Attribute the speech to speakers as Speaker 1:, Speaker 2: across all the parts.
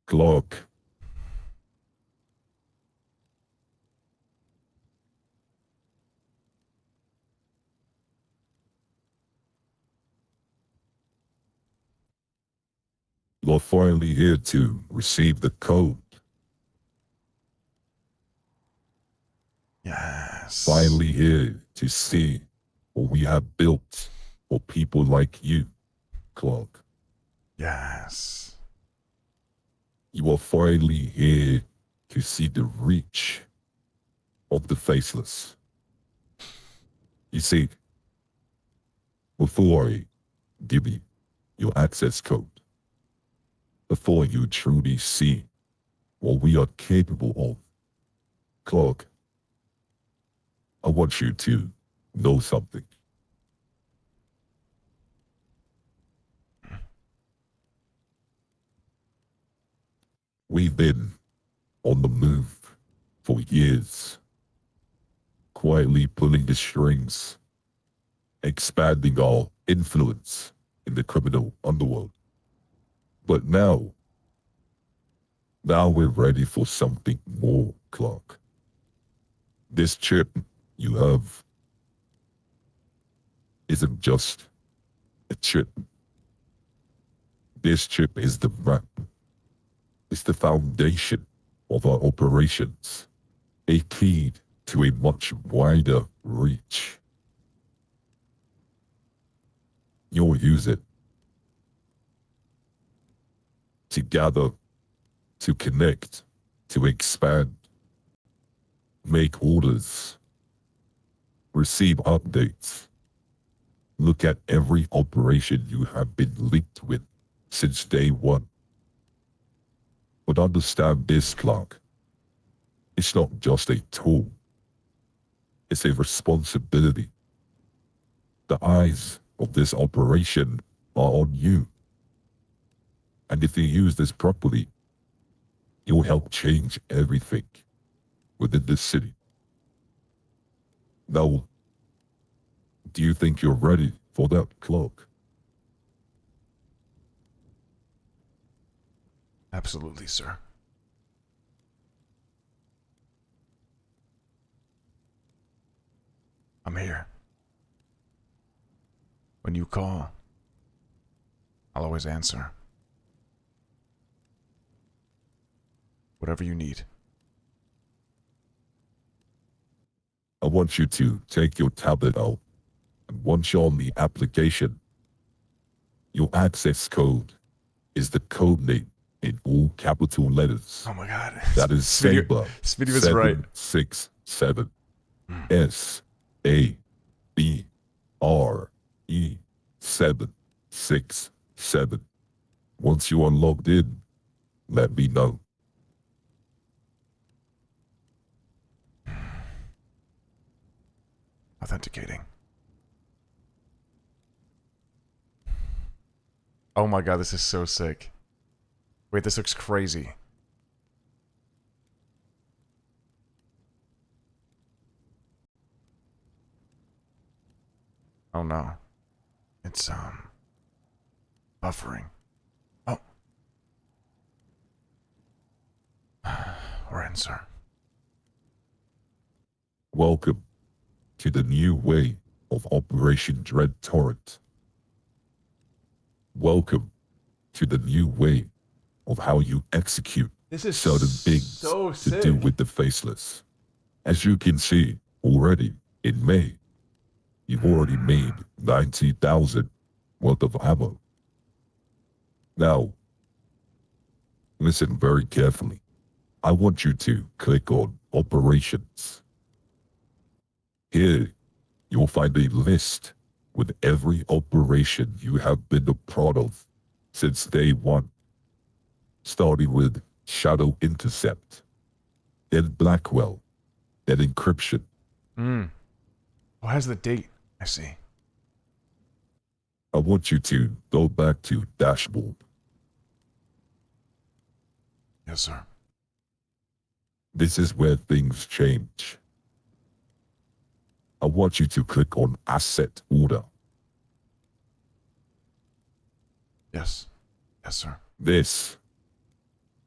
Speaker 1: Clock. You're finally here to receive the code.
Speaker 2: Yes.
Speaker 1: Finally here to see what we have built for people like you, Clark.
Speaker 2: Yes.
Speaker 1: You are finally here to see the reach of the Faceless. You see, before I give you your access code, before you truly see what we are capable of, Clark, I want you to know something. We've been on the move for years, quietly pulling the strings, expanding our influence in the criminal underworld. But now we're ready for something more, Clark. This chip you have isn't just a chip. This chip is the map. It's the foundation of our operations, a key to a much wider reach. You'll use it to gather, to connect, to expand, make orders, receive updates. Look at every operation you have been linked with since day one. But understand this, Clark. It's not just a tool. It's a responsibility. The eyes of this operation are on you. And if you use this properly, you'll help change everything within this city. Now, do you think you're ready for that, Clark?
Speaker 2: Absolutely, sir. I'm here. When you call, I'll always answer. Whatever you need.
Speaker 1: I want you to take your tablet out, and once you're on the application, your access code is the code name in all capital letters.
Speaker 2: Oh my god.
Speaker 1: That is Saber
Speaker 2: Speedy was right.
Speaker 1: 767 SABRE 767. Once you are logged in, let me know.
Speaker 2: Authenticating. Oh my god, this is so sick. Wait, this looks crazy. Oh no. It's, buffering. Oh. We're in, sir.
Speaker 1: Welcome to the new way of Operation Dread Torrent. Welcome to the new way of how you execute certain things
Speaker 2: so
Speaker 1: to do with the Faceless. As you can see already in May, you've already made 90,000 worth of ammo. Now, listen very carefully. I want you to click on Operations. Here, you'll find a list with every operation you have been a part of since day one, starting with Shadow Intercept, then Blackwell, then Encryption.
Speaker 2: Oh, has the date. I see.
Speaker 1: I want you to go back to Dashboard.
Speaker 2: Yes, sir.
Speaker 1: This is where things change. I want you to click on Asset Order.
Speaker 2: Yes. Yes, sir.
Speaker 1: This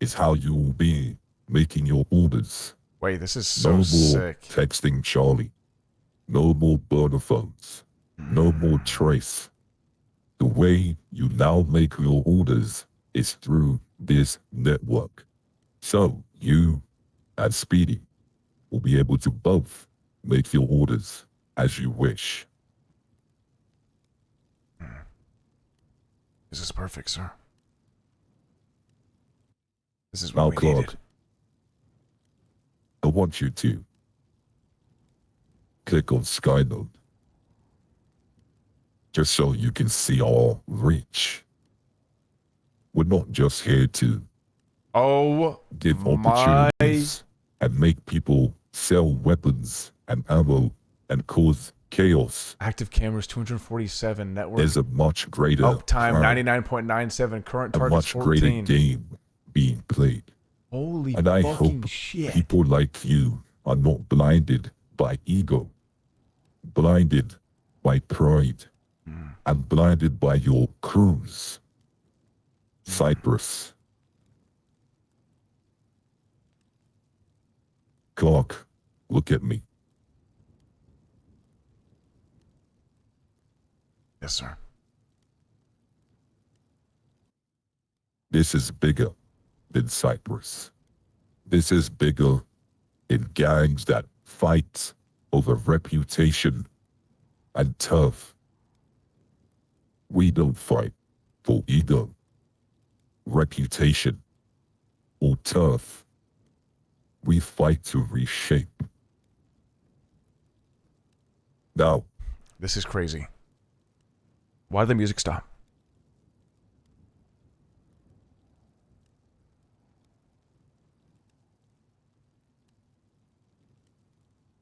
Speaker 1: is how you will be making your orders.
Speaker 2: Wait, this is
Speaker 1: No
Speaker 2: so
Speaker 1: more
Speaker 2: sick.
Speaker 1: texting Charlie. No more burner phones. No more trace. The way you now make your orders is through this network. So you and Speedy will be able to both make your orders as you wish.
Speaker 2: This is perfect, sir. This is
Speaker 1: Now,
Speaker 2: what we
Speaker 1: Clark,
Speaker 2: needed.
Speaker 1: I want you to click on Skynote just so you can see our reach. We're not just here to
Speaker 2: Oh
Speaker 1: give
Speaker 2: my.
Speaker 1: opportunities and make people sell weapons and ammo and cause chaos.
Speaker 2: Active cameras 247, network
Speaker 1: There's a much greater
Speaker 2: uptime
Speaker 1: crime,
Speaker 2: 99.97, current
Speaker 1: a
Speaker 2: target's
Speaker 1: much greater
Speaker 2: 14.
Speaker 1: game being played.
Speaker 2: Holy
Speaker 1: And I
Speaker 2: fucking
Speaker 1: hope
Speaker 2: shit.
Speaker 1: people like you are not blinded by ego, blinded by pride, and blinded by your cruise. Cyprus. Clark, look at me.
Speaker 2: Yes, sir.
Speaker 1: This is bigger than Cyprus. This is bigger than gangs that fight over reputation and turf. We don't fight for ego, reputation, or turf. We fight to reshape. Now,
Speaker 2: This is crazy. Why did the music stop?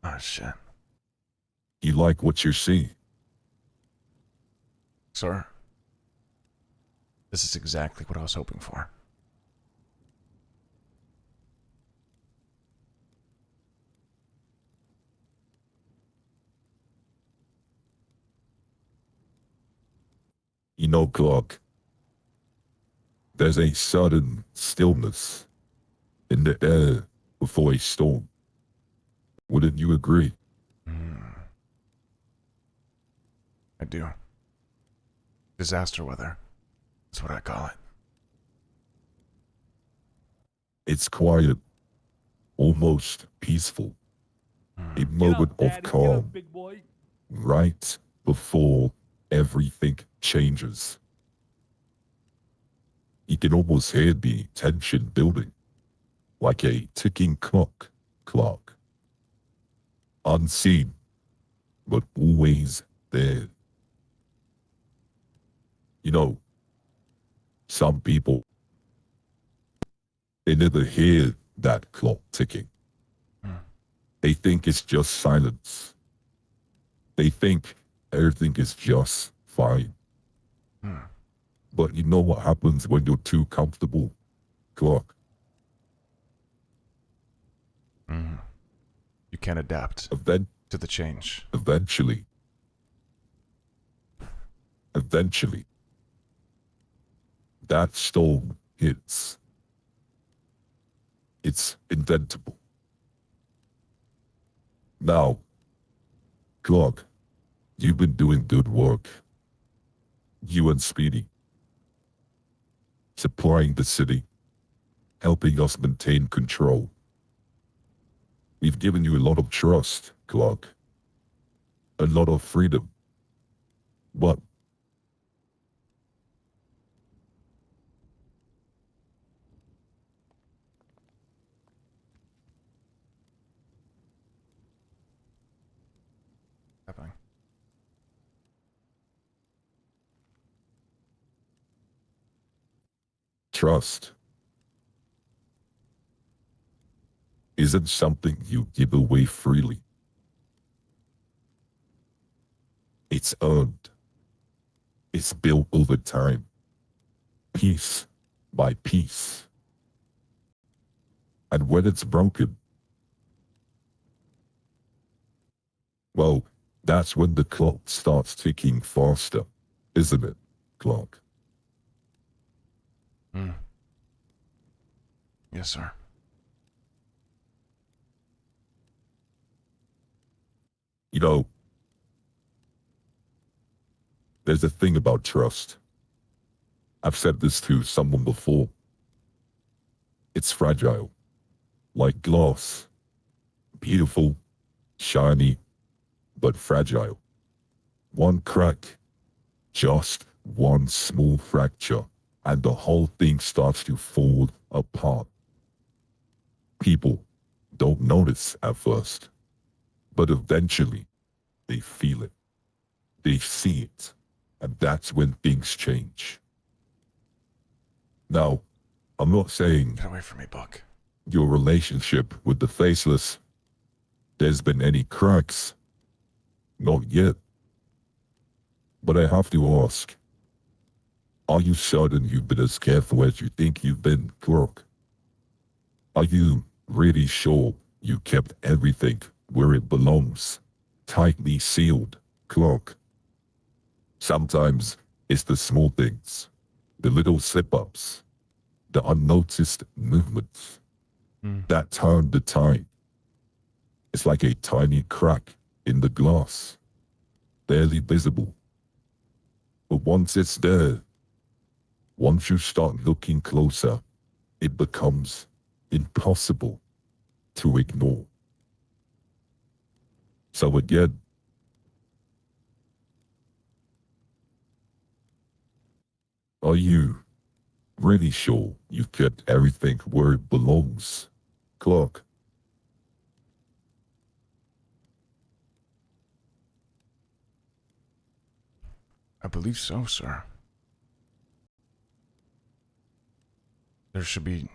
Speaker 2: Oh, shit.
Speaker 1: you like what you see?
Speaker 2: Sir, this is exactly what I was hoping for.
Speaker 1: You know, Clark, there's a sudden stillness in the air before a storm. Wouldn't you agree?
Speaker 2: I do. Disaster weather. That's what I call it.
Speaker 1: It's quiet, almost peaceful. A moment of calm
Speaker 3: big boy.
Speaker 1: right before everything changes. You can almost hear the tension building, like a ticking clock. Unseen, but always there. You know, some people, they never hear that clock ticking. They think it's just silence. They think everything is just fine. But you know what happens when you're too comfortable, Clark?
Speaker 2: You can't adapt
Speaker 1: Event-
Speaker 2: to the change.
Speaker 1: eventually, that storm hits. It's inventable. Now, Clark, you've been doing good work. You and Speedy. Supplying the city. Helping us maintain control. We've given you a lot of trust, Clark. A lot of freedom. But
Speaker 2: Happening.
Speaker 1: trust isn't something you give away freely. It's earned. It's built over time, piece by piece. And when it's broken, well, that's when the clock starts ticking faster, isn't it, Clark?
Speaker 2: Yes, sir.
Speaker 1: You know, there's a thing about trust. I've said this to someone before. It's fragile, like glass. Beautiful, shiny, but fragile. One crack, just one small fracture, and the whole thing starts to fall apart. People don't notice at first, but eventually they feel it. They see it, and that's when things change. Now, I'm not saying
Speaker 2: Get away from me, Buck.
Speaker 1: your relationship with the Faceless, there's been any cracks. Not yet. But I have to ask, are you certain you've been as careful as you think you've been, Clark? Are you really sure you kept everything where it belongs, tightly sealed, Clark? Sometimes it's the small things, the little slip-ups, the unnoticed movements that turn the tide. It's like a tiny crack in the glass, barely visible. But once it's there, once you start looking closer, it becomes impossible to ignore. So again, are you really sure you kept everything where it belongs, Clark?
Speaker 2: I believe so, sir. There should be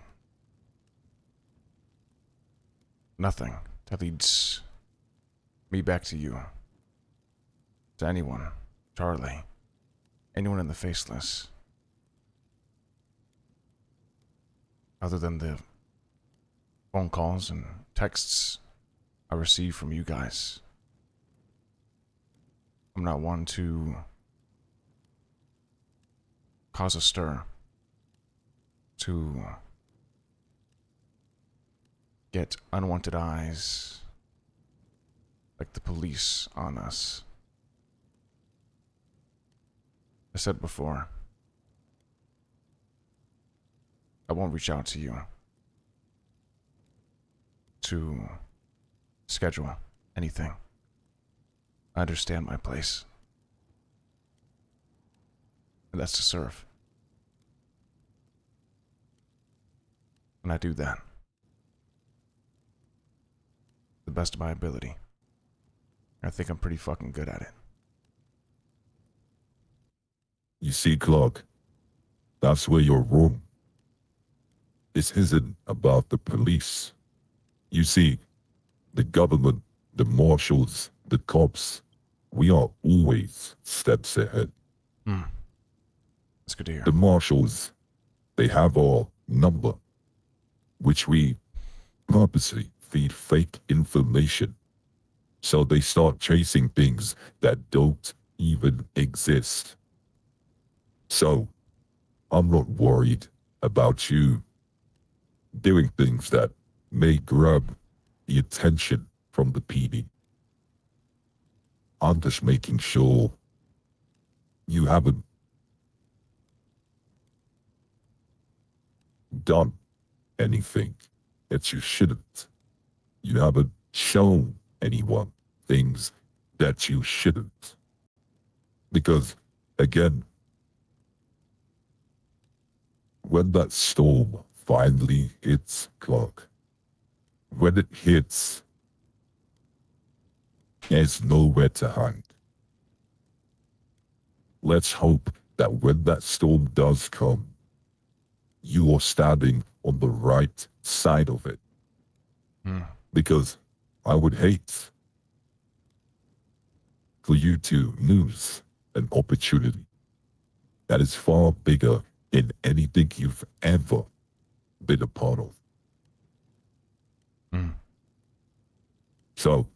Speaker 2: nothing that leads me back to you. To anyone. Charlie. Anyone in the Faceless. Other than the phone calls and texts I receive from you guys. I'm not one to cause a stir. To get unwanted eyes like the police on us. I said before, I won't reach out to you to schedule anything. I understand my place. And that's to serve. And I do that. The best of my ability. I think I'm pretty fucking good at it.
Speaker 1: You see, Clark, that's where you're wrong. This isn't about the police. You see, the government, the marshals, the cops, we are always steps ahead.
Speaker 2: That's good to hear.
Speaker 1: The marshals, they have our number, which we purposely feed fake information. So they start chasing things that don't even exist. So I'm not worried about you doing things that may grab the attention from the PD. I'm just making sure you haven't done anything that you shouldn't. You haven't shown anyone things that you shouldn't. Because, again, when that storm finally hits, Clark, when it hits, there's nowhere to hide. Let's hope that when that storm does come, you are standing on the right side of it. Because I would hate for you to lose an opportunity that is far bigger than anything you've ever been a part of. So,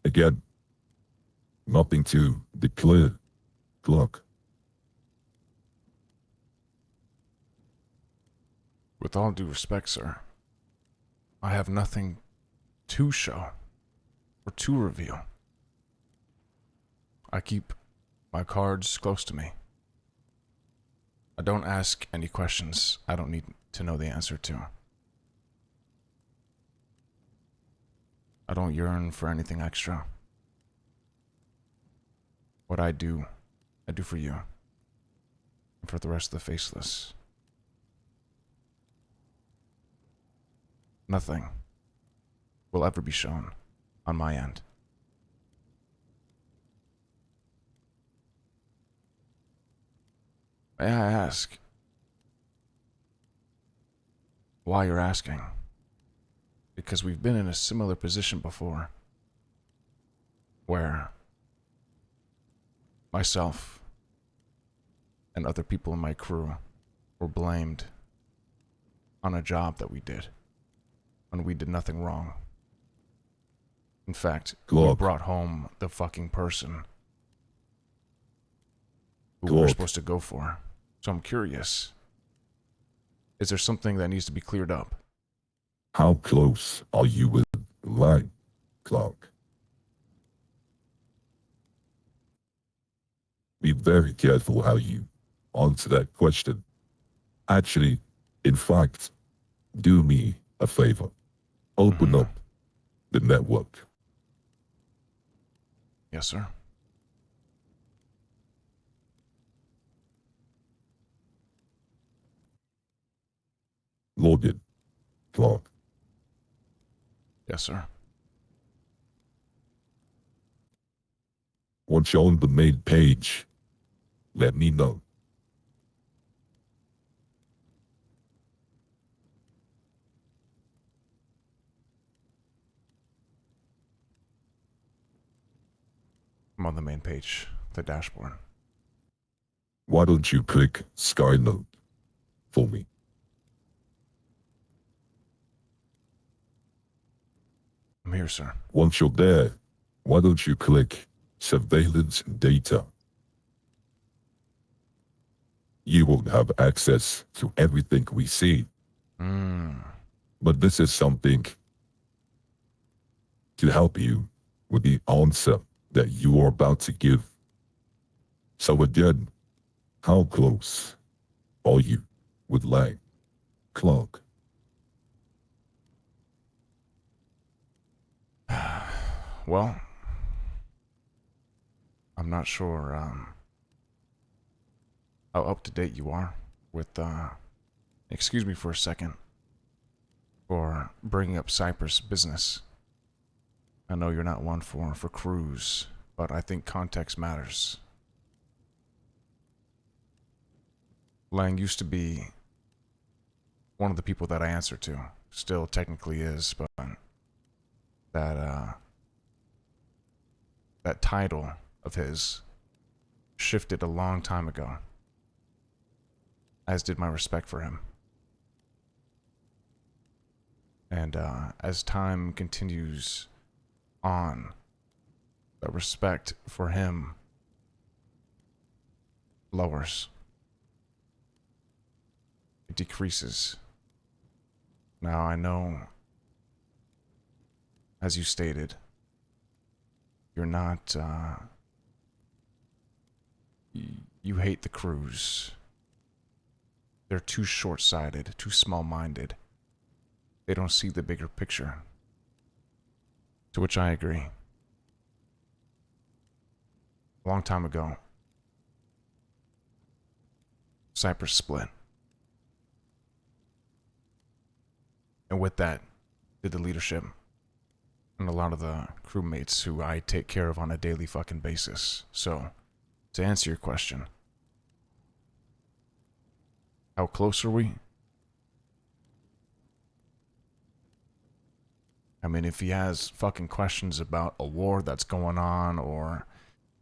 Speaker 1: again, nothing to declare, Clark.
Speaker 2: With all due respect, sir, I have nothing to show or to reveal. I keep my cards close to me. I don't ask any questions I don't need to know the answer to. I don't yearn for anything extra. What I do for you. And for the rest of the Faceless. Nothing will ever be shown on my end. May I ask why you're asking? Because we've been in a similar position before, where myself and other people in my crew were blamed on a job that we did when we did nothing wrong. In fact, we brought home the fucking person who we were supposed to go for. So I'm curious, is there something that needs to be cleared up?
Speaker 1: How close are you with the line, Clark? Be very careful how you answer that question. Actually, in fact, do me a favor. Open up the network.
Speaker 2: Yes, sir.
Speaker 1: Log in, Clark.
Speaker 2: Yes, sir.
Speaker 1: Once you're on the main page, let me know.
Speaker 2: I'm on the main page, the dashboard.
Speaker 1: Why don't you click Skynote for me?
Speaker 2: I'm here, sir.
Speaker 1: Once you're there, why don't you click Surveillance Data? You won't have access to everything we see. But this is something to help you with the answer that you are about to give. So again, how close are you with Lang, Clark?
Speaker 2: Well, I'm not sure how up to date you are with, excuse me for a second, for bringing up Cypress business. I know you're not one for crews, but I think context matters. Lang used to be one of the people that I answer to. Still technically is, but that title of his shifted a long time ago, as did my respect for him. And as time continues on, the respect for him lowers. It decreases. Now I know, as you stated, you're not, you hate the crews. They're too short-sighted, too small-minded. They don't see the bigger picture. To which I agree. A long time ago, Cypress split. And with that, did the leadership and a lot of the crewmates who I take care of on a daily fucking basis. So, to answer your question, how close are we? I mean, if he has fucking questions about a war that's going on, or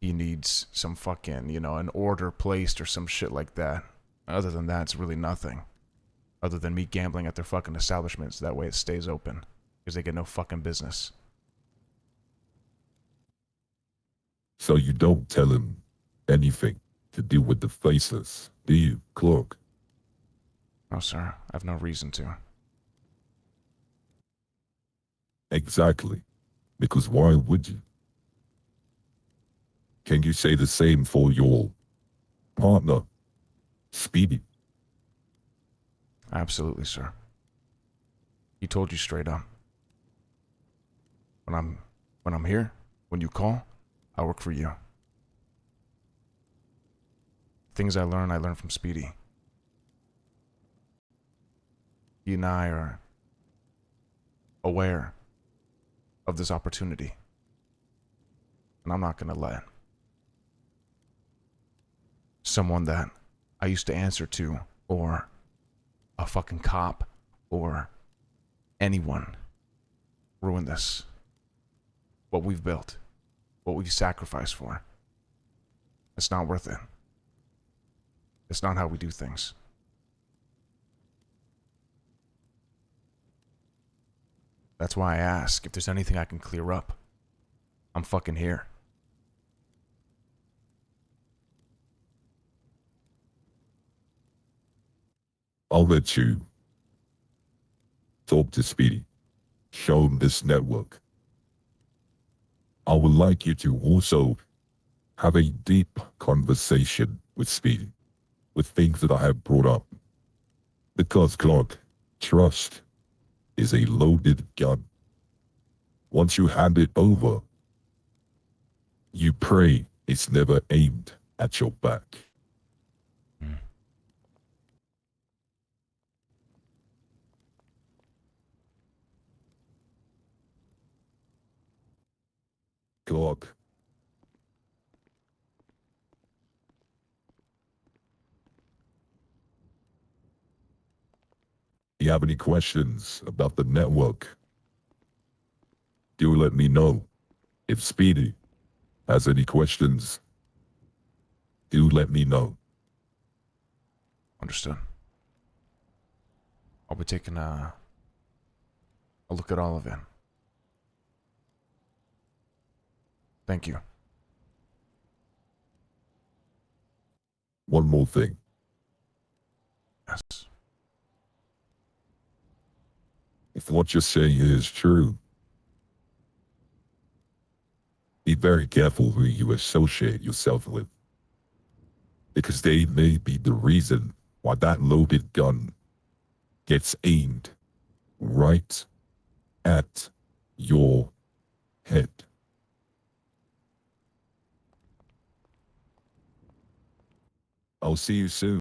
Speaker 2: he needs some fucking, you know, an order placed or some shit like that, other than that, it's really nothing. Other than me gambling at their fucking establishments, that way it stays open. Because they get no fucking business.
Speaker 1: So you don't tell him anything to do with the Faceless, do you, Clark?
Speaker 2: No, sir. I have no reason to.
Speaker 1: Exactly. Because why would you? Can you say the same for your partner, Speedy?
Speaker 2: Absolutely, sir. He told you straight up. When I'm here, when you call, I work for you. Things I learn from Speedy. He and I are aware of this opportunity. And I'm not gonna let someone that I used to answer to, or a fucking cop, or anyone ruin this. What we've built, what we've sacrificed for. It's not worth it. It's not how we do things. That's why I ask if there's anything I can clear up. I'm fucking here.
Speaker 1: I'll let you talk to Speedy. Show him this network. I would like you to also have a deep conversation with Speedy, with things that I have brought up. Because, Clark, trust is a loaded gun. Once you hand it over, you pray it's never aimed at your back. Clark, you have any questions about the network? Do let me know. If Speedy has any questions, do let me know.
Speaker 2: Understood. I'll be taking a look at all of it. Thank you.
Speaker 1: One more thing.
Speaker 2: Yes.
Speaker 1: If what you're saying is true, be very careful who you associate yourself with. Because they may be the reason why that loaded gun gets aimed right at your head. I'll see you soon.